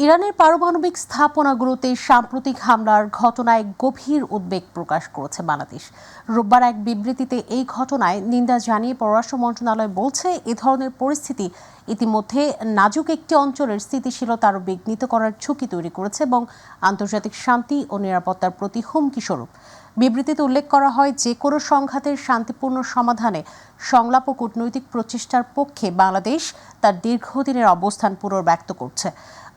ইরানের পারমাণবিক স্থাপনাগুলোতে সাম্প্রতিক হামলার ঘটনায় গভীর উদ্বেগ প্রকাশ করেছে বাংলাদেশ। রোববার এক বিবৃতিতে এই ঘটনায় নিন্দা জানিয়ে পররাষ্ট্র মন্ত্রণালয় বলছে, এ ধরনের পরিস্থিতি ইতিমধ্যে নাজুক একটি অঞ্চলের স্থিতিশীলতা আরও বিঘ্নিত করার ঝুঁকি তৈরি করেছে এবং আন্তর্জাতিক শান্তি ও নিরাপত্তার প্রতি হুমকি স্বরূপ। বিবৃতিতে উল্লেখ করা হয়, যে কোনো সংঘাতের শান্তিপূর্ণ সমাধানে সংলাপ ও কূটনৈতিক প্রচেষ্টার পক্ষে বাংলাদেশ তার দীর্ঘদিনের অবস্থান পুনর্ব্যক্ত করছে।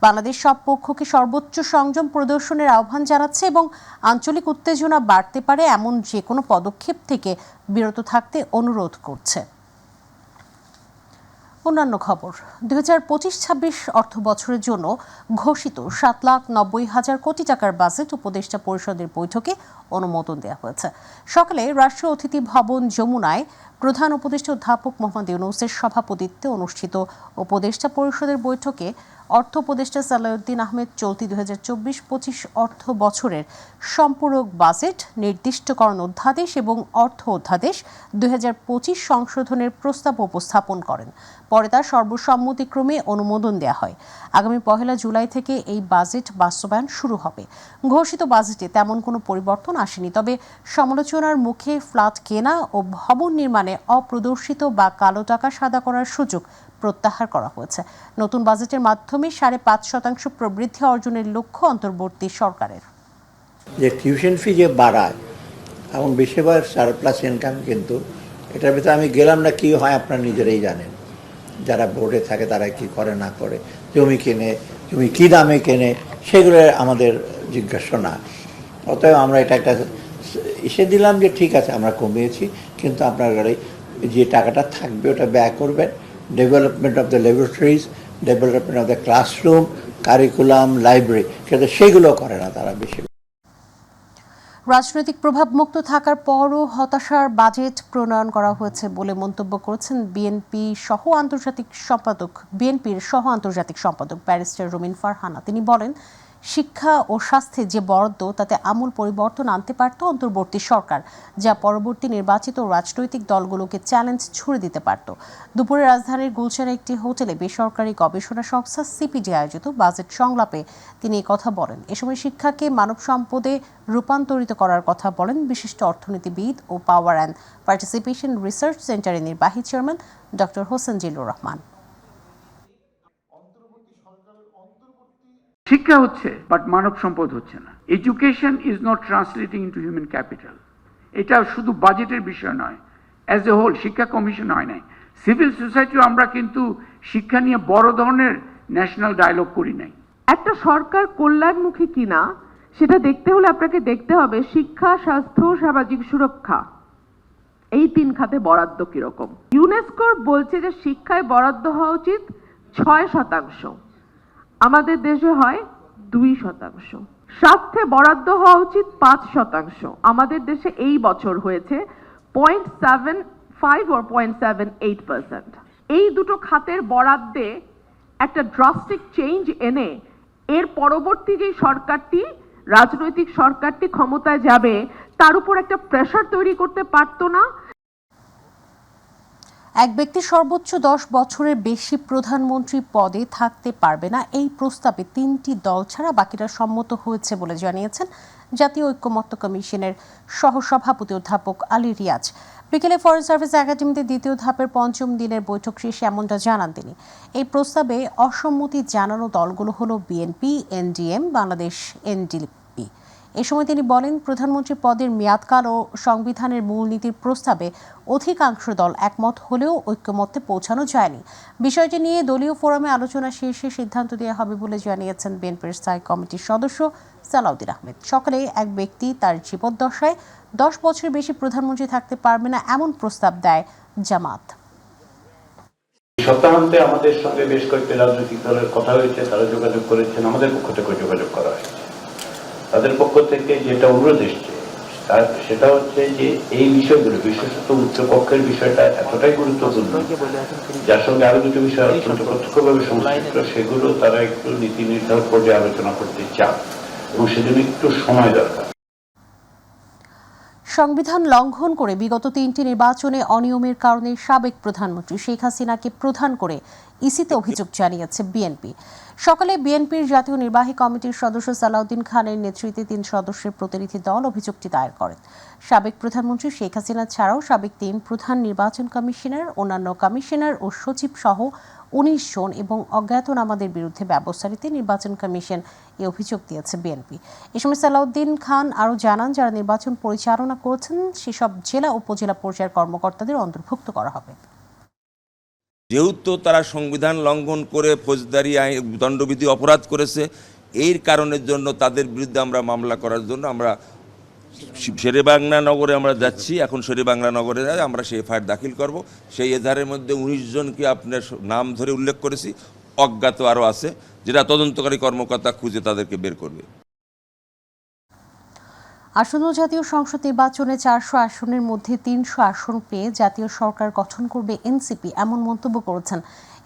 বাংলাদেশ সব পক্ষকে সর্বোচ্চ সংযম প্রদর্শনের আহ্বান জানাচ্ছে এবং আঞ্চলিক উত্তেজনা বাড়তে পারে এমন যে কোনো পদক্ষেপ থেকে বিরত থাকতে অনুরোধ করছে। অন্যান্য খবর, 2025-26 অর্থ বছরের জন্য ঘোষিত 7,90,000 কোটি টাকার বাজেট উপদেষ্টা পরিষদের বৈঠকে অনুমোদন দেওয়া হয়েছে। সকালে রাষ্ট্রীয় অতিথি ভবন যমুনায় প্রধান উপদেষ্টা অধ্যাপক মোহাম্মদ ইউনূসের সভাপতিত্বে অনুষ্ঠিত উপদেষ্টা পরিষদের বৈঠকে অর্থ উপদেষ্টা সালাউদ্দিন আহমেদ চলতি 2024-25 অর্থ বছরের সম্পূরক বাজেট, নির্দিষ্টকরণ অধ্যাদেশ এবং অর্থ অধ্যাদেশ 2025 সংশোধনের প্রস্তাব উপস্থাপন করেন। পরে তার সর্বসম্মতিক্রমে অনুমোদন দেওয়া হয়। আগামী 1 জুলাই থেকে এই বাজেট বাস্তবায়ন শুরু হবে। ঘোষিত বাজেটে তেমন কোনো পরিবর্তন আসেনি, তবে সমালোচনার মুখে ফ্ল্যাট কেনা ও ভবন নির্মাণে অপ্রদর্শিত বা কালো টাকা সাদা করার সুযোগ প্রত্যাহার করা হয়েছে। নতুন বাজেটের মাধ্যমে 5.5% প্রবৃদ্ধি অর্জনের লক্ষ্য অন্তর্বর্তী সরকারের। যে টিউশন ফি যে বাড়ায় এবং বেশিরভাগ সারপ্লাস ইনকাম, কিন্তু এটার ভিতরে আমি গেলাম না, কি হয় আপনারা নিজেরাই জানেন। যারা বোর্ডে থাকে তারা কি করে না করে, জমি কেনে, জমি কী দামে কেনে, সেগুলো আমাদের জিজ্ঞাসা না। অতএব আমরা এটা একটা এসে দিলাম যে ঠিক আছে আমরা কমিয়েছি, কিন্তু আপনার যে টাকাটা থাকবে ওটা ব্যয় করবেন development of the laboratories, development of the classroom, curriculum, library, কিন্তু সেগুলো করে না তারা বেশি। রাজনৈতিক প্রভাবমুক্ত থাকার পরও হতাশার বাজেট প্রণয়ন করা হয়েছে বলে মন্তব্য করেছেন বিএনপির সহ আন্তর্জাতিক সম্পাদক ব্যারিস্টার রুমিন ফারহানা। তিনি বলেন, শিক্ষা ও স্বাস্থ্যে যে বরাদ্দ তাতে আমূল পরিবর্তন আনতে পারত অন্তর্বর্তী সরকার, যা পরবর্তী নির্বাচিত রাজনৈতিক দলগুলোকে চ্যালেঞ্জ ছুড়ে দিতে পারত। দুপুরে রাজধানীর গুলশানে একটি হোটেলে বেসরকারি গবেষণা সংস্থা সিপিডি আয়োজিত বাজেট সংলাপে তিনি কথা বলেন। এ সময় শিক্ষাকে মানব সম্পদে রূপান্তরিত করার কথা বলেন বিশিষ্ট অর্থনীতিবিদ ও পাওয়ার অ্যান্ড পার্টিসিপেশন রিসার্চ সেন্টারের নির্বাহী চেয়ারম্যান ডক্টর হোসেন জিল্লুর রহমান। শিক্ষা হচ্ছে, বাট মানব সম্পদ হচ্ছে না। Education is not translating into human capital. এটা শুধু বাজেটের বিষয় নয়, অ্যাজ এ হোল শিক্ষা কমিশন হয় নাই। সিভিল সোসাইটিও আমরা কিন্তু শিক্ষা নিয়ে বড় ধরনের ন্যাশনাল ডায়ালগ করি নাই। একটা সরকার কল্যাণমুখী কিনা সেটা দেখতে হলে আপনাকে দেখতে হবে শিক্ষা, স্বাস্থ্য, সামাজিক সুরক্ষা, এই 3 খাতে বরাদ্দ কিরকম। ইউনেস্কো বলছে যে শিক্ষায় বরাদ্দ হওয়া উচিত 6%, আমাদের দেশে হয় 2%। স্বাস্থ্যে বরাদ্দ হওয়া উচিত 5%, আমাদের দেশে এই বছর হয়েছে 0.75 or 0.78%। এই দুটো খাতের বরাদ্দে একটা ড্রাস্টিক চেঞ্জ এনে এর পরবর্তী যে সরকারটি, রাজনৈতিক সরকারটি ক্ষমতায় যাবে, তার উপর একটা প্রেসার তৈরি করতে পারতো না। এক ব্যক্তি সর্বোচ্চ 10 বছরের বেশি প্রধানমন্ত্রী পদে থাকতে পারবে না, এই প্রস্তাবে 3টি দল ছাড়া বাকিরা সম্মত হয়েছে বলে জানিয়েছেন জাতীয় ঐকমত্য কমিশনের সহসভাপতি অধ্যাপক আলী রিয়াজ। বিকেলে ফরেন সার্ভিস একাডেমিতে 2য় ধাপের 5ম দিনের বৈঠক শেষে এমনটা জানান তিনি। এই প্রস্তাবে অসম্মতি জানানো দলগুলো হলো বিএনপি, এনডিএম, বাংলাদেশ এনডিপি। এ সময় তিনি বলেন, প্রধানমন্ত্রী পদের মেয়াদকাল ও সংবিধানের মূলনীতির প্রস্তাবে অধিকাংশ দল একমত হলেও ঐক্যমত্যে পৌঁছানো যায়নি। বিষয়টি নিয়ে দলীয় ফোরামে আলোচনা শেষে সিদ্ধান্ত দেওয়া হবে বলে জানিয়েছেন বিএনপির স্থায়ী কমিটির সদস্য সালাউদ্দিন আহমেদ। সকালে এক ব্যক্তি তার জীবদ্দশায় 10 বছরের বেশি প্রধানমন্ত্রী থাকতে পারবে না এমন প্রস্তাব দেয় জামাত। সপ্তাহান্তে আমাদের সঙ্গে বেশ কয়েকটি রাজনৈতিক দলের কথা হয়েছে, তারা যোগাযোগ করেছেন, আমাদের পক্ষ থেকে যোগাযোগ করা হয়েছে। তাদের পক্ষ থেকে যেটা অনুরোধ এসছে সেটা হচ্ছে যে এই বিষয়গুলো, বিশেষত উচ্চকক্ষের বিষয়টা এতটাই গুরুত্বপূর্ণ, যার সঙ্গে আরো দুটো বিষয় অত্যন্ত প্রত্যক্ষভাবে সংশ্লিষ্ট, সেগুলো তারা একটু নীতি নির্ধারক পর্যায়ে আলোচনা করতে চান এবং সেজন্য একটু সময় দরকার। সংবিধান লঙ্ঘন করে বিগত 3টি নির্বাচনে অনিয়মের কারণে সাবেক প্রধানমন্ত্রী শেখ হাসিনাকে প্রধান করে ইসিতে অভিযোগ জানিয়েছে বিএনপি। সকালে বিএনপির জাতীয় নির্বাহী কমিটির সদস্য সালাউদ্দিন খানের নেতৃত্বে 3 সদস্যের প্রতিনিধি দল অভিযোগটি দায়ের করেন। সাবেক প্রধানমন্ত্রী শেখ হাসিনা ছাড়াও সাবেক 3 প্রধান নির্বাচন কমিশনার, অন্যান্য কমিশনার ও সচিব সহ 19 জন এবং অজ্ঞাতনামাদের বিরুদ্ধে ব্যবস্থা নিতে নির্বাচন কমিশন এই অভিযোগ দিয়েছে বিএনপি। এ সময় সালাউদ্দিন খান আরও জানান, যারা নির্বাচন পরিচালনা করছেন সেসব জেলা উপজেলা পর্যায়ের কর্মকর্তাদের অন্তর্ভুক্ত করা হবে। যেহেতু তারা সংবিধান লঙ্ঘন করে ফৌজদারি দণ্ডবিধি অপরাধ করেছে, এই কারণের জন্য তাদের বিরুদ্ধে আমরা মামলা করার জন্য আমরা শেরেবাংলা নগরে আমরা যাচ্ছি। এখন শেরেবাংলা নগরে আমরা সেই এফআইআর দাখিল করব। সেই এজাহারের মধ্যে 19 জনকে আপনার নাম ধরে উল্লেখ করেছি, অজ্ঞাত আরও আছে, যেটা তদন্তকারী কর্মকর্তা খুঁজে তাদেরকে বের করবে। আসন্ন জাতীয় সংসদ নির্বাচনে 400 আসনের মধ্যে 300 আসন পেয়ে জাতীয় সরকার গঠন করবে এনসিপি, এমন মন্তব্য করেছেন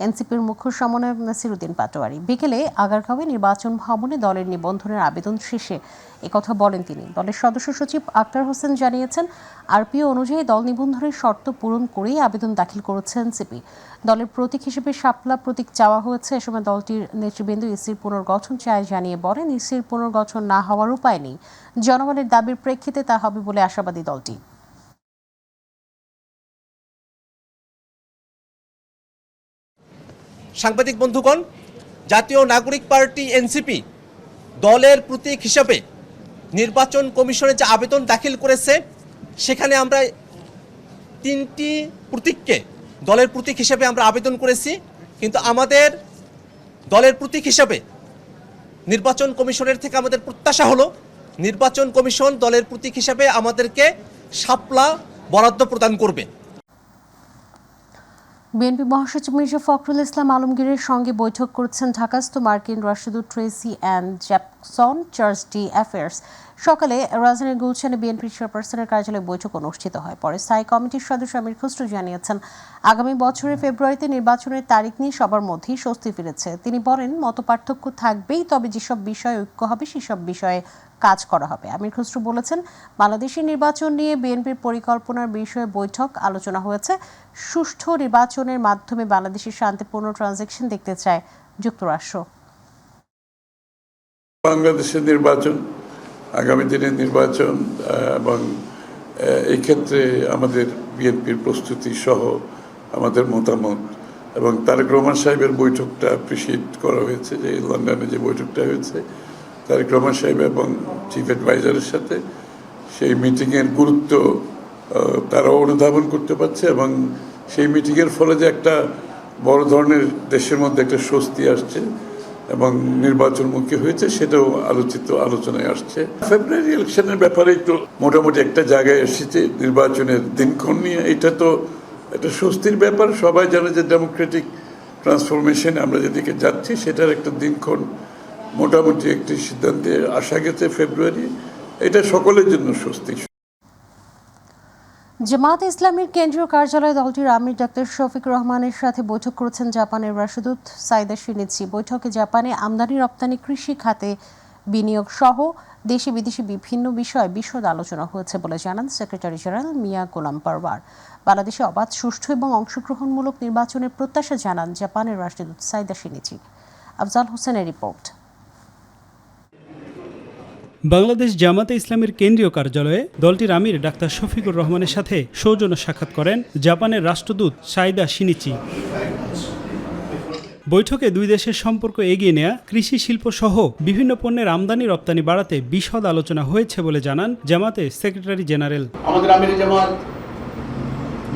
এনসিপির মুখ্য সমন্বয়ক নাসিরুদ্দিন পাটোয়ারি। বিকেলে আগারগাঁওয়ে নির্বাচন ভবনে দলের নিবন্ধনের আবেদন শেষে একথা বলেন তিনি। দলের সদস্য সচিব আক্তার হোসেন জানিয়েছেন, আরপিও অনুযায়ী দল নিবন্ধনের শর্ত পূরণ করেই আবেদন দাখিল করেছে এনসিপি। দলের প্রতীক হিসেবে শাপলা প্রতীক চাওয়া হয়েছে। এ সময় দলটির নেতৃবৃন্দ ইসির পুনর্গঠন চায় জানিয়ে বলেন, ইসির পুনর্গঠন না হওয়ার উপায় নেই, জনগণের দাবির প্রেক্ষিতে তা হবে বলে আশাবাদী দলটি। সাংবাদিক বন্ধুগণ, জাতীয় নাগরিক পার্টি এনসিপি দলের প্রতীক হিসাবে নির্বাচন কমিশনে যে আবেদন দাখিল করেছে, সেখানে আমরা 3টি প্রতীককে দলের প্রতীক হিসাবে আমরা আবেদন করেছি। কিন্তু আমাদের দলের প্রতীক হিসাবে নির্বাচন কমিশনের থেকে আমাদের প্রত্যাশা হলো নির্বাচন কমিশন দলের প্রতীক হিসাবে আমাদেরকে শাপলা বরাদ্দ প্রদান করবে। বিএনপি মহাসচিব মির্জা ফখরুল ইসলাম আলমগীরের সঙ্গে বৈঠক করেছেন ঢাকাস্থ মার্কিন রাষ্ট্রদূত Tracy Ann Jackson, chargé d' affaires. সকালে রাজধানীর গুলশানে বিএনপির চেয়ারপারসনের কার্যালয়ে বৈঠক অনুষ্ঠিত হয়। পরে স্থায়ী কমিটির সদস্য আমির খসরু জানিয়েছেন, আগামী বছরের ফেব্রুয়ারিতে নির্বাচনের তারিখ নিয়ে সবার মধ্যেই স্বস্তি ফিরেছে। তিনি বলেন, মতপার্থক্য থাকবেই, তবে যেসব বিষয়ে ঐক্য হবে সেসব বিষয়ে কাজ করা হবে। আমির খসরু বলেছেন, বাংলাদেশের নির্বাচন নিয়ে বিএনপির পরিকল্পনার বিষয়ে বৈঠক আলোচনা হয়েছে। সুষ্ঠু নির্বাচনের মাধ্যমে বাংলাদেশের শান্তিপূর্ণ ট্রানজিশন দেখতে চায় যুক্তরাষ্ট্র। বাংলাদেশের নির্বাচন, আগামী দিনের নির্বাচন এবং এই ক্ষেত্রে আমাদের বিএনপির প্রস্তুতি সহ আমাদের মতামত এবং তারেক রহমান সাহেবের বৈঠকটা অ্যাপ্রিসিয়েট করা হয়েছে, যে লন্ডনে যে বৈঠকটা হয়েছে তারেক রহমান সাহেব এবং চিফ অ্যাডভাইজারের সাথে, সেই মিটিংয়ের গুরুত্ব তারাও অনুধাবন করতে পারছে এবং সেই মিটিংয়ের ফলে যে একটা বড় ধরনের দেশের মধ্যে একটা স্বস্তি আসছে এবং নির্বাচনমুখী হয়েছে, সেটাও আলোচনায় আসছে। ফেব্রুয়ারি ইলেকশনের ব্যাপারে একটু মোটামুটি একটা জায়গায় এসেছে নির্বাচনের দিনক্ষণ নিয়ে। এটা তো একটা স্বস্তির ব্যাপার। সবাই জানে যে ডেমোক্রেটিক ট্রান্সফরমেশন আমরা যেদিকে যাচ্ছি, সেটার একটা দিনক্ষণ মোটামুটি একটি সিদ্ধান্তে আসা গেছে ফেব্রুয়ারি। এটা সকলের জন্য স্বস্তি। জামায়াতে ইসলামীর কেন্দ্রীয় কার্যালয়ে দলটির আমির ডাক্তার শফিকুর রহমানের সাথে বৈঠক করেছেন জাপানের রাষ্ট্রদূত সাইদা শিনিচি। বৈঠকে জাপানে আমদানি রপ্তানি, কৃষি খাতে বিনিয়োগ সহ দেশি বিদেশি বিভিন্ন বিষয়ে বিশদ আলোচনা হয়েছে বলে জানান সেক্রেটারি জেনারেল মিয়া গোলাম পারওয়ার। বাংলাদেশে অবাধ, সুষ্ঠু এবং অংশগ্রহণমূলক নির্বাচনের প্রত্যাশা জানান জাপানের রাষ্ট্রদূত সাইদা শিনিচি। আফজাল হোসেনের রিপোর্ট। বাংলাদেশ জামাতে ইসলামের কেন্দ্রীয় কার্যালয়ে দলটির আমির ডাক্তার শফিকুর রহমানের সাথে সৌজন্য সাক্ষাৎ করেন জাপানের রাষ্ট্রদূত সাইদা শিনিচি। বৈঠকে দুই দেশের সম্পর্ক এগিয়ে নেওয়া, কৃষি শিল্প সহ বিভিন্ন পণ্যের আমদানি রপ্তানি বাড়াতে বিশদ আলোচনা হয়েছে বলে জানান জামাতের সেক্রেটারি জেনারেল। আমাদের আমির জামাত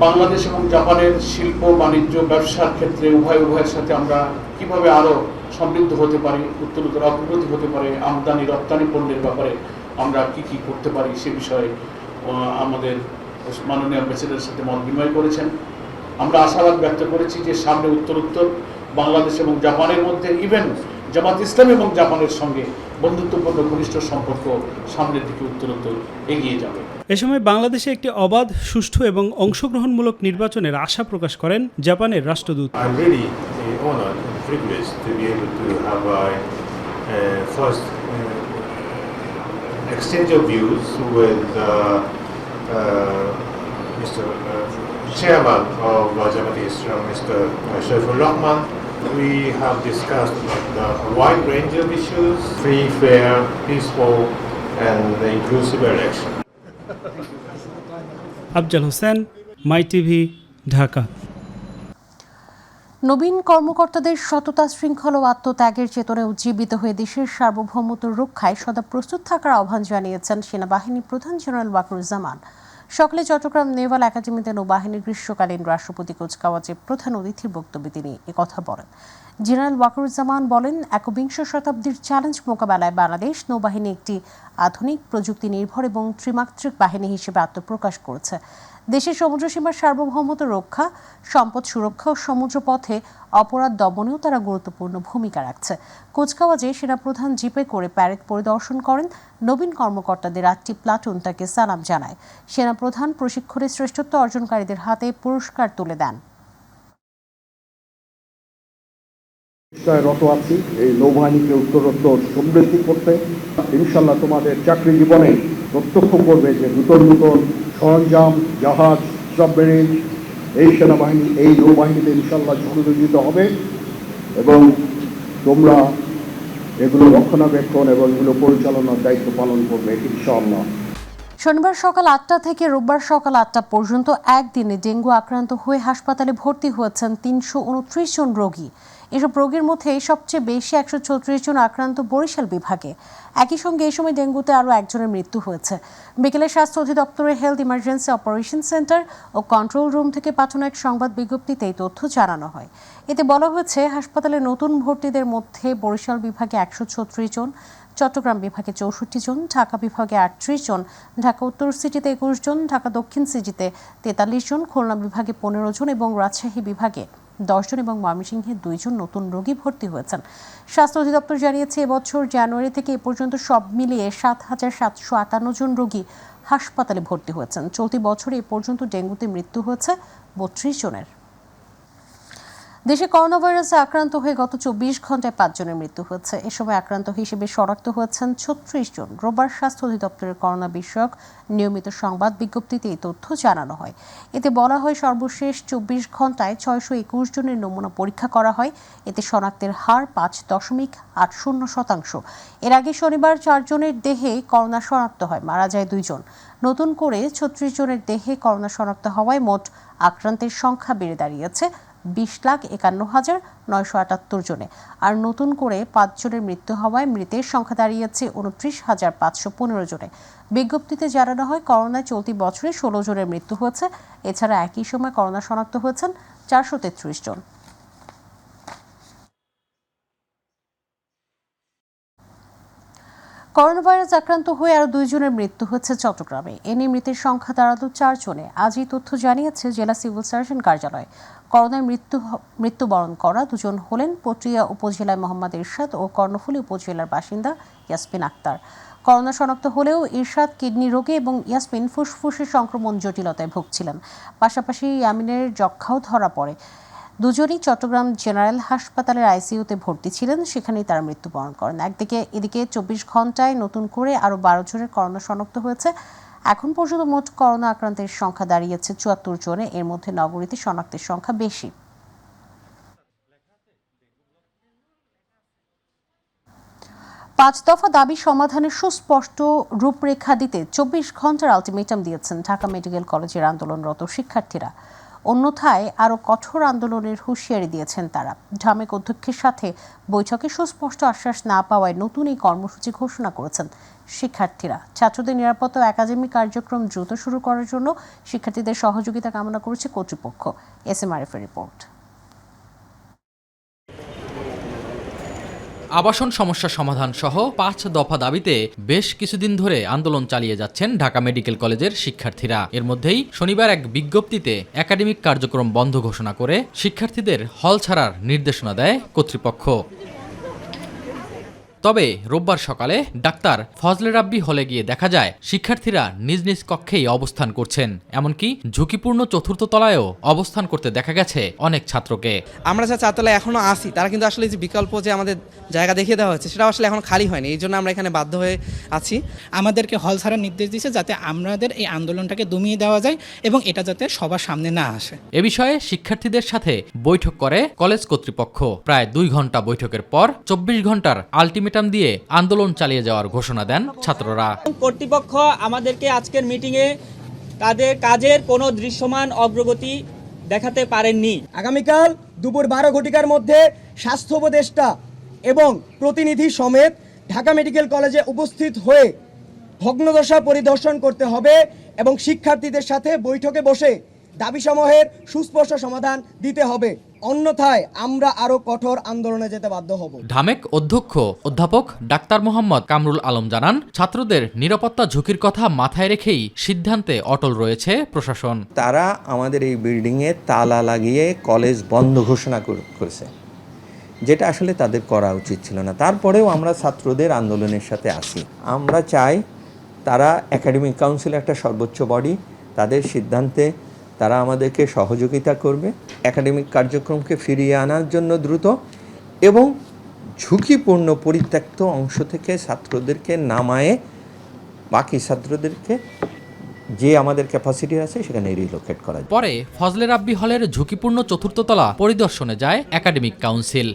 বাংলাদেশ এবং জাপানের শিল্প, বাণিজ্য, ব্যবসার ক্ষেত্রে উভয়ের সাথে আমরা কিভাবে আরো সমৃদ্ধ হতে পারি, উত্তরোত্তর অগ্রগতি হতে পারে, আমদানি রপ্তানি পণ্যের ব্যাপারে আমরা কি করতে পারি সে বিষয়ে আমাদের মাননীয় প্রেসিডেন্টের সাথে মত বিনিময় করেছেন। আমরা আশাবাদ ব্যক্ত করেছি যে সামনে উত্তরোত্তর বাংলাদেশ এবং জাপানের মধ্যে, ইভেন জামাত ইসলাম এবং জাপানের সঙ্গে বন্ধুত্বপূর্ণ ঘনিষ্ঠ সম্পর্ক সামনের দিকে উত্তরোত্তর এগিয়ে যাবে। এ সময় বাংলাদেশে একটি অবাধ, সুষ্ঠু এবং অংশগ্রহণমূলক নির্বাচনের আশা প্রকাশ করেন জাপানের রাষ্ট্রদূত। exchange of views with Mr. Chairman of Jamaat Islam, Mr. Shafur Rahman. We have discussed a wide range of issues: free, fair, peaceful, and inclusive election. Afzal Hossain, my TV, Dhaka. নবীন কর্মকর্তাদের সততা, শৃঙ্খলা ও আত্মত্যাগের চেতনায় উজ্জীবিত হয়ে দেশের সার্বভৌমত্ব রক্ষায় সদা প্রস্তুত থাকার আহ্বান জানিয়েছেন সেনাবাহিনী প্রধান জেনারেল ওয়াকারুজ্জামান। সকালে চট্টগ্রাম নেভাল একাডেমিতে নৌবাহিনীর গ্রীষ্মকালীন রাষ্ট্রপতি কুচকাওয়াজে প্রধান অতিথির বক্তব্যে তিনি একথা বলেন। জেনারেল ওয়াকারুজ্জামান বলেন, একবিংশ শতাব্দীর চ্যালেঞ্জ মোকাবেলায় বাংলাদেশ নৌবাহিনী একটি আধুনিক প্রযুক্তি নির্ভর এবং ত্রিমাত্রিক বাহিনী হিসেবে আত্মপ্রকাশ করেছে। দেশের সমুদ্রসীমার সার্বভৌমত্ব রক্ষা, সম্পদ সুরক্ষা ও সমুদ্রপথে অপরাধ দমনেও তারা গুরুত্বপূর্ণ ভূমিকা রাখছে। কুচকাওয়াজে সেনাপ্রধান জিপে করে প্যারেড পরিদর্শন করেন। নবীন কর্মকর্তাদের 8টি প্লাটুন তাকে সালাম জানায়। সেনাপ্রধান প্রশিক্ষণে শ্রেষ্ঠত্ব অর্জনকারীদের হাতে পুরস্কার তুলে দেন। রত আছি এই নৌবাহিনীকে উত্তরোত্তর সমৃদ্ধি করতে। ইনশাল্লাহ তোমাদের চাকরি জীবনে প্রত্যক্ষ করবে যে নূতন নূতন সরঞ্জাম, জাহাজ, সাবমেরিন এই সেনাবাহিনী, এই নৌবাহিনীতে ইনশাল্লাহ সংযোজিত হবে এবং তোমরা এগুলো রক্ষণাবেক্ষণ এবং এগুলো পরিচালনার দায়িত্ব পালন করবে ইনশাআল্লাহ। শনিবার সকাল 8টা থেকে রোববার সকাল 8টা পর্যন্ত একদিনে ডেঙ্গু আক্রান্ত হয়ে হাসপাতালে ভর্তি হয়েছেন 329 জন রোগী। এসব রোগীর মধ্যে সবচেয়ে বেশি 134 জন আক্রান্ত বরিশাল বিভাগে। একই সঙ্গে এই সময় ডেঙ্গুতে আরও একজনের মৃত্যু হয়েছে। বিকেলে স্বাস্থ্য অধিদপ্তরের হেলথ ইমার্জেন্সি অপারেশন সেন্টার ও কন্ট্রোল রুম থেকে পাঠানো এক সংবাদ বিজ্ঞপ্তিতে এই তথ্য জানানো হয়। এতে বলা হয়েছে, হাসপাতালে নতুন ভর্তিদের মধ্যে বরিশাল বিভাগে 136 জন, চট্টগ্রাম বিভাগে 64 জন, ঢাকা বিভাগে 38 জন, ঢাকা উত্তর সিটিতে 21 জন, ঢাকা দক্ষিণ সিটিতে 43 জন, খুলনা বিভাগে 15 জন এবং রাজশাহী বিভাগে 10 জন এবং ময়মনসিংহে 2 জন নতুন রোগী ভর্তি হয়েছেন। স্বাস্থ্য অধিদপ্তর জানিয়েছে, এবছর জানুয়ারি থেকে এ পর্যন্ত সব মিলিয়ে 7,758 জন রোগী হাসপাতালে ভর্তি হয়েছেন। চলতি বছরে এ পর্যন্ত ডেঙ্গুতে মৃত্যু হয়েছে 32 জনের। দেশে করোনা ভাইরাসে আক্রান্ত হয়ে গত 24 ঘন্টায় 5 জনের মৃত্যু হয়েছে। এ সময় আক্রান্ত হিসেবে শনাক্ত হয়েছেন 36 জন। রোববার স্বাস্থ্য অধিদপ্তরের করোনা বিষয়ক নিয়মিত সংবাদ বিজ্ঞপ্তিতে এই তথ্য জানানো হয়। এতে বলা হয়, সর্বশেষ 24 ঘন্টায় 621 জনের নমুনা পরীক্ষা করা হয়। এতে শনাক্তের হার 5.80%। এর আগে শনিবার 4 জনের দেহে করোনা শনাক্ত হয়, মারা যায় 2 জন। নতুন করে 36 জনের দেহে করোনা শনাক্ত হওয়ায় মোট আক্রান্তের সংখ্যা বেড়ে দাঁড়িয়েছে 20,51,978 জনে। আর নতুন করে 5 জনের মৃত্যু হওয়ায় মৃতের সংখ্যা দাঁড়িয়েছে 29,515 জনে। বিজ্ঞপ্তিতে জানানো হয়, করোনায় চলতি বছরে 16 জনের মৃত্যু হয়েছে। এছাড়া একই সময় করোনা শনাক্ত হয়েছেন 433 জন। করোনা ভাইরাস আক্রান্ত হয়ে আরও 2 জনের মৃত্যু হয়েছে চট্টগ্রামে। এ নিয়ে মৃতের সংখ্যা দাঁড়ালো 4 জনে। আজ এই তথ্য জানিয়েছে জেলা সিভিল সার্জন কার্যালয়। করোনায় মৃত্যুবরণ করা 2 জন হলেন পটিয়া উপজেলায় মোহাম্মদ ইরশাদ ও কর্ণফুলী উপজেলার বাসিন্দা ইয়াসমিন আক্তার। করোনা শনাক্ত হলেও ইরশাদ কিডনি রোগে এবং ইয়াসমিন ফুসফুসের সংক্রমণ জটিলতায় ভুগছিলেন। পাশাপাশি ইয়ামিনের যক্ষ্মাও ধরা পড়ে। দুজনই চট্টগ্রাম জেনারেল হাসপাতালের আইসিইউতে ভর্তি ছিলেন, সেখানেই তারা মৃত্যুবরণ করেন। এদিকে 24 ঘন্টায় নতুন করে আরও 12 জনের করোনা শনাক্ত হয়েছে। এখন পর্যন্ত মোট করোনা আক্রান্তের সংখ্যা দাঁড়িয়েছে 74 জনে। এর মধ্যে নগরীতে শনাক্তের সংখ্যা বেশি। 5 দফা দাবি সমাধানের সুস্পষ্ট রূপরেখা দিতে 24 ঘন্টার আলটিমেটাম দিয়েছেন ঢাকা মেডিকেল কলেজের আন্দোলনরত শিক্ষার্থীরা। অন্যথায় আরও কঠোর আন্দোলনের হুঁশিয়ারি দিয়েছেন তারা। ঢামেক অধ্যক্ষের সাথে বৈঠকে সুস্পষ্ট আশ্বাস না পাওয়ায় নতুন এই কর্মসূচি ঘোষণা করেছেন শিক্ষার্থীরা। ছাত্রদের নিরাপত্তা ও একাডেমিক কার্যক্রম দ্রুত শুরু করার জন্য শিক্ষার্থীদের সহযোগিতা কামনা করেছে কর্তৃপক্ষ। SMRF এর রিপোর্ট। আবাসন সমস্যা সমাধান সহ 5 দফা দাবিতে বেশ কিছুদিন ধরে আন্দোলন চালিয়ে যাচ্ছেন ঢাকা মেডিকেল কলেজের শিক্ষার্থীরা। এর মধ্যেই শনিবার এক বিজ্ঞপ্তিতে একাডেমিক কার্যক্রম বন্ধ ঘোষণা করে শিক্ষার্থীদের হল ছাড়ার নির্দেশনা দেয় কর্তৃপক্ষ। তবে রোববার সকালে ডাক্তার ফজলে রাব্বি হলে গিয়ে দেখা যায় শিক্ষার্থীরা নিজ নিজ কক্ষেই অবস্থান করছেন, এমনকি ঝুঁকিপূর্ণ চতুর্থ তলায়ও অবস্থান করতে দেখা গেছে অনেক ছাত্রকে। আমরা যা চারতলায় এখনো আসি, তারা কিন্তু আসলে যে বিকল্প যে আমাদের জায়গা দেখিয়ে দেওয়া হচ্ছে সেটা আসলে এখন খালি হয়নি, এই জন্য আমরা এখানে বাধ্য হয়ে আছি। আমাদেরকে হল ছাড়ার নির্দেশ দিয়েছে যাতে আমাদের এই আন্দোলনটাকে দমিয়ে দেওয়া যায় এবং এটা যাতে সবার সামনে না আসে। এ বিষয়ে শিক্ষার্থীদের সাথে বৈঠক করে কলেজ কর্তৃপক্ষ। প্রায় 2 ঘন্টা বৈঠকের পর 24 ঘন্টার আলটিমেটাম দিয়ে আন্দোলন চালিয়ে যাওয়ার ঘোষণা দেন ছাত্ররা। কর্তৃপক্ষ আমাদেরকে আজকের মিটিংয়ে তাদের কাজের কোনো দৃশ্যমান অগ্রগতি দেখাতে পারেননি। আগামীকাল দুপুর 12 ঘটিকার মধ্যে স্বাস্থ্য উপদেষ্টা এবং প্রতিনিধি সমেত ঢাকা মেডিকেল কলেজে উপস্থিত হয়ে ভগ্নদশা পরিদর্শন করতে হবে এবং শিক্ষার্থীদের সাথে বৈঠকে বসে দাবিসমূহের সুস্পষ্ট সমাধান দিতে হবে, অন্যথায় আমরা আরো কঠোর আন্দোলনে যেতে বাধ্য হব। ঢামেক অধ্যক্ষ অধ্যাপক ডাক্তার মোহাম্মদ কামরুল আলম জানান, ছাত্রদের নিরাপত্তা ঝুঁকির কথা মাথায় রেখেই সিদ্ধান্তে অটল রয়েছে প্রশাসন। তারা আমাদের এই বিল্ডিংয়ে তালা লাগিয়ে কলেজ বন্ধ ঘোষণা করেছে, যেটা আসলে তাদের করা উচিত ছিল না। তারপরেও আমরা ছাত্রদের আন্দোলনের সাথে আছি। আমরা চাই তারা একাডেমিক কাউন্সিল একটা সর্বোচ্চ বডি, তাদের সিদ্ধান্তে তারা আমাদেরকে সহযোগিতা করবে একাডেমিক কার্যক্রমকে ফিরিয়ে আনার জন্য দ্রুত, এবং ঝুঁকিপূর্ণ পরিত্যক্ত অংশ থেকে ছাত্রদেরকে নামায়ে বাকি ছাত্রদেরকে যে আমাদের ক্যাপাসিটি আছে সেখানে রিলোকেট করা। পরে ফজলে রাব্বি হলের ঝুঁকিপূর্ণ চতুর্থ তলা পরিদর্শনে যায় একাডেমিক কাউন্সিল।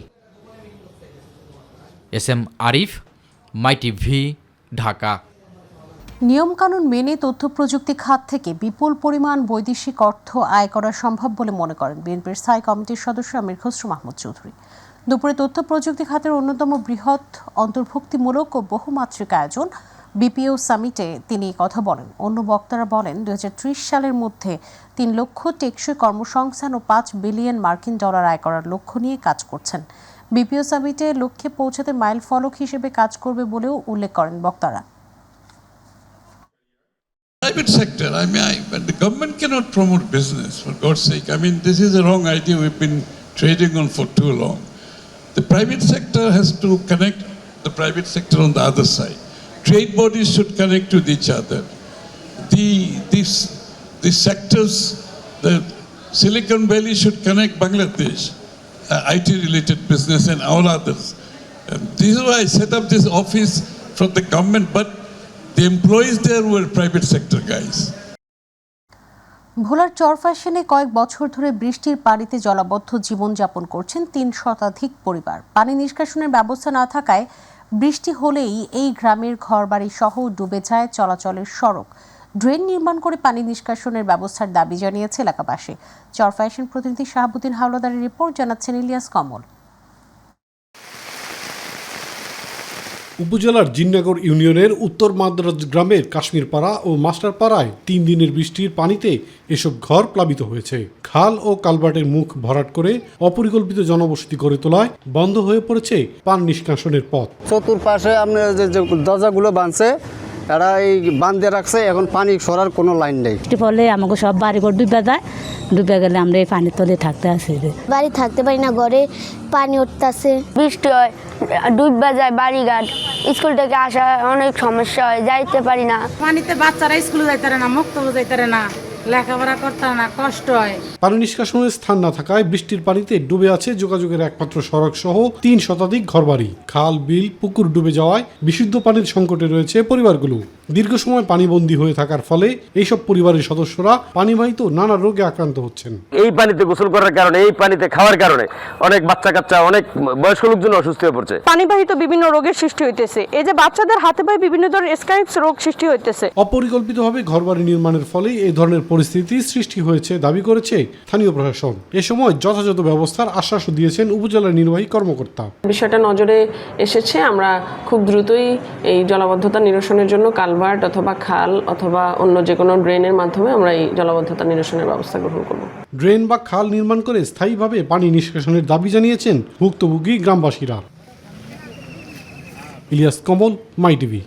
এস.এম. আরিফ, মাই টিভি, ঢাকা। নিয়মকানুন মেনে তথ্য প্রযুক্তি খাত থেকে বিপুল পরিমাণ বৈদেশিক অর্থ আয় করা সম্ভব বলে মনে করেন বিএনপির স্থায়ী কমিটির সদস্য আমির খসরু মাহমুদ চৌধুরী। দুপুরে তথ্য প্রযুক্তি খাতের অন্যতম বৃহৎ অন্তর্ভুক্তিমূলক ও বহুমাত্রিক আয়োজন বিপিও সামিটে তিনি কথা বলেন। অন্য বক্তারা বলেন, 2030 সালের মধ্যে 3 লক্ষ টেকসই কর্মসংস্থান ও $5 বিলিয়ন মার্কিন ডলার আয় করার লক্ষ্য নিয়ে কাজ করছেন। বিপিও সামিটে লক্ষ্যে পৌঁছাতে মাইল ফলক হিসেবে কাজ করবে বলেও উল্লেখ করেন বক্তারা। Private sector, but the government cannot promote business, for God's sake. This is a wrong idea we've been trading on for too long. The private sector has to connect the private sector on the other side. Trade bodies should connect with each other. The sectors, the Silicon Valley should connect Bangladesh, IT-related business and all others. This is why I set up this office from the government, but the employees there were private sector guys. ভোলার চরফ্যাশনে কয়েক বছর ধরে বৃষ্টির পানিতে জলাবদ্ধ জীবনযাপন করছেন 3 শতাধিক পরিবার। পানি নিষ্কাশনের ব্যবস্থা না থাকায় বৃষ্টি হলেই এই গ্রামের ঘরবাড়ি সহ ডুবে যায় চলাচলের সড়ক। ড্রেন নির্মাণ করে পানি নিষ্কাশনের ব্যবস্থার দাবি জানিয়েছে এলাকাবাসী। চরফ্যাশন প্রতিনিধি শাহাবুদ্দিন হাওলাদারের রিপোর্ট, জানাচ্ছেন ইলিয়াস কমল। উপজেলার জিন্নাগড় ইউনিয়নের উত্তর মাদ্রাজ গ্রামের কাশ্মীরপাড়া ও মাস্টারপাড়ায় 3 দিনের বৃষ্টির পানিতে এসব ঘর প্লাবিত হয়েছে। খাল ও কালভার্টের মুখ ভরাট করে অপরিকল্পিত জনবসতি গড়ে তোলায় বন্ধ হয়ে পড়েছে পানি নিষ্কাশনের পথ। চতুর্পাশে আপনার যে দরজাগুলো বাঁধছে এরা এই বাঁধে রাখছে, এখন পানি সরার কোনো লাইন নেই। ফলে আমাকে সব বাড়িঘর ডুবে যায়, ডুবে গেলে আমরা এই পানির তলে থাকতে আসি, বাড়ি থাকতে পারি না, ঘরে পানি উঠতেছে, বৃষ্টি হয় ডুবে যায় বাড়িঘাট, স্কুল থেকে আসা অনেক সমস্যা হয়, যাইতে পারি না। পানিতে বাচ্চারা স্কুলে যাইতে না, মুক্ত যাইতে না, লেখাপড়া করতে না, কষ্ট হয়। পানি নিষ্কাশনের স্থান না থাকায় বৃষ্টির পানিতে ডুবে আছে যোগাযোগের একমাত্র সড়ক সহ 3 শতাধিক ঘরবাড়ি। খাল, বিল, পুকুর ডুবে যাওয়ায় বিশুদ্ধ পানির সংকটে রয়েছে পরিবারগুলো। দীর্ঘ সময় পানিবন্দী হয়ে থাকার ফলে এইসব পরিবারের সদস্যরা পানিবাহিত নানা রোগে আক্রান্ত হচ্ছেন। এই পানিতে গোসল করার কারণে, এই পানিতে খাওয়ার কারণে অনেক বাচ্চা কাচ্চা, অনেক বয়স্ক লোকজন অসুস্থ হয়ে পড়ছে। পানিবাহিত বিভিন্ন রোগের সৃষ্টি হইতেছে, এই যে বাচ্চাদের হাতে পায়ে বিভিন্ন ধরনের স্ক্রাইবস রোগ সৃষ্টি হইতেছে। অপরিকল্পিতভাবে ঘরবাড়ি নির্মাণের ফলে এই ধরনের পরিস্থিতি সৃষ্টি হয়েছে দাবি করেছে স্থানীয় প্রশাসন। এ সময় যথাযথ ব্যবস্থার আশ্বাসও দিয়েছেন উপজেলা নির্বাহী কর্মকর্তা। বিষয়টা নজরে এসেছে, আমরা খুব দ্রুতই এই জলাবদ্ধতা নিরসনের জন্য কালভার্ট অথবা খাল অথবা অন্য যে কোনো ড্রেনের মাধ্যমে আমরা এই জলাবদ্ধতা নিরসনের ব্যবস্থা গ্রহণ করব। ড্রেন বা খাল নির্মাণ করে স্থায়ীভাবে পানি নিষ্কাশনের দাবি জানিয়েছেন ভুক্তভোগী গ্রামবাসীরা। ইলিয়াস কমল, মাই টিভি।